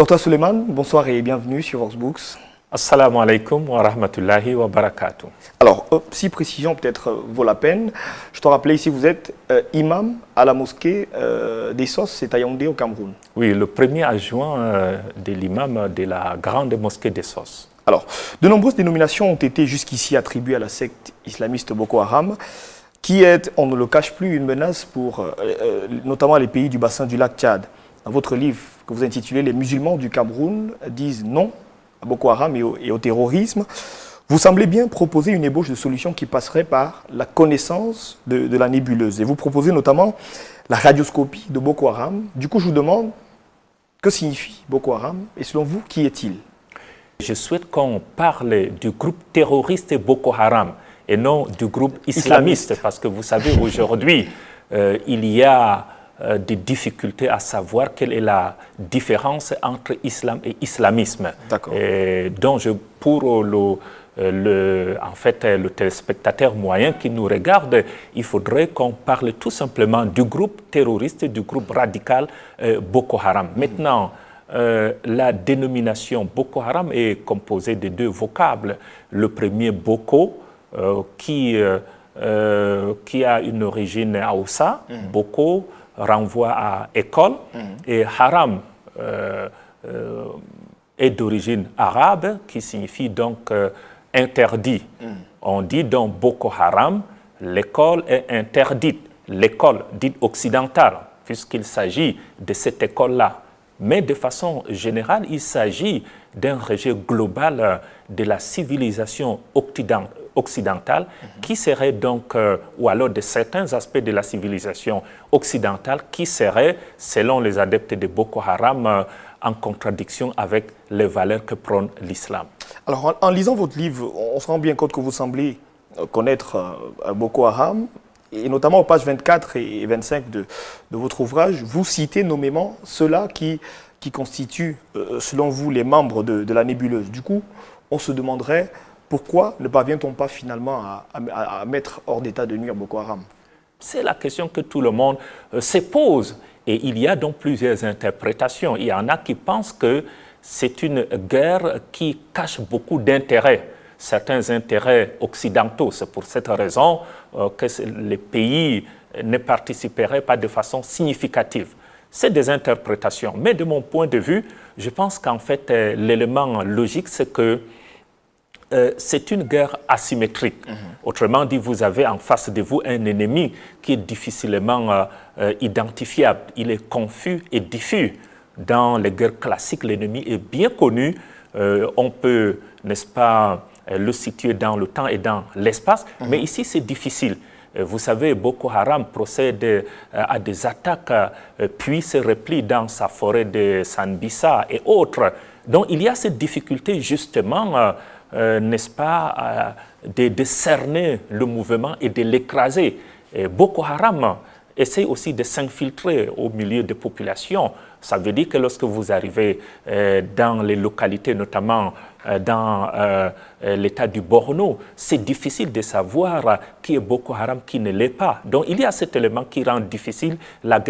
Dr Suleiman, bonsoir et bienvenue sur Voxbooks. Assalamu alaikum wa rahmatullahi wa barakatuh. Alors, si précision peut-être vaut la peine, je te rappelais ici, vous êtes imam à la mosquée des Sos, c'est à Yaoundé au Cameroun. Oui, le premier adjoint de l'imam de la grande mosquée des Sos. Alors, de nombreuses dénominations ont été jusqu'ici attribuées à la secte islamiste Boko Haram, qui est, on ne le cache plus, une menace pour notamment les pays du bassin du lac Tchad. Dans votre livre que vous intitulez « Les musulmans du Cameroun disent non à Boko Haram et au terrorisme », vous semblez bien proposer une ébauche de solution qui passerait par la connaissance de la nébuleuse. Et vous proposez notamment la radioscopie de Boko Haram. Du coup, je vous demande, que signifie Boko Haram et selon vous, qui est-il? Je souhaite qu'on parle du groupe terroriste Boko Haram et non du groupe islamiste, parce que vous savez, aujourd'hui, il y a des difficultés à savoir quelle est la différence entre islam et islamisme. Donc, pour en fait, le téléspectateur moyen qui nous regarde, il faudrait qu'on parle tout simplement du groupe terroriste, du groupe radical Boko Haram. Maintenant, la dénomination Boko Haram est composée de deux vocables. Le premier, Boko, qui a une origine Hausa. Boko renvoie à école, et Haram est d'origine arabe, qui signifie donc interdit. On dit donc Boko Haram, l'école est interdite, l'école dite occidentale, puisqu'il s'agit de cette école-là. Mais de façon générale, il s'agit d'un rejet global de la civilisation occidentale qui serait donc, ou alors de certains aspects de la civilisation occidentale qui seraient, selon les adeptes de Boko Haram, en contradiction avec les valeurs que prône l'islam. Alors, en lisant votre livre, on se rend bien compte que vous semblez connaître Boko Haram, et notamment aux pages 24 et 25 de votre ouvrage, vous citez nommément ceux-là qui constituent, selon vous, les membres de la nébuleuse. Du coup, on se demanderait pourquoi ne parvient-on pas finalement à mettre hors d'état de nuire Boko Haram? C'est la question que tout le monde se pose. Et il y a donc plusieurs interprétations. Il y en a qui pensent que c'est une guerre qui cache beaucoup d'intérêts, certains intérêts occidentaux. C'est pour cette raison que les pays ne participeraient pas de façon significative. C'est des interprétations. Mais de mon point de vue, je pense qu'en fait, l'élément logique, c'est que c'est une guerre asymétrique. Autrement dit, vous avez en face de vous un ennemi qui est difficilement identifiable. Il est confus et diffus. Dans les guerres classiques, l'ennemi est bien connu. On peut, n'est-ce pas, le situer dans le temps et dans l'espace. Mais ici, c'est difficile. Vous savez, Boko Haram procède à des attaques, puis se replie dans sa forêt de Sanbissa et autres. Donc, il y a cette difficulté, justement, n'est-ce pas, de cerner le mouvement et de l'écraser. Boko Haram essaie aussi de s'infiltrer au milieu des populations. Ça veut dire que lorsque vous arrivez dans les localités, notamment dans l'état du Borno, c'est difficile de savoir qui est Boko Haram, qui ne l'est pas. Donc il y a cet élément qui rend difficile la guerre.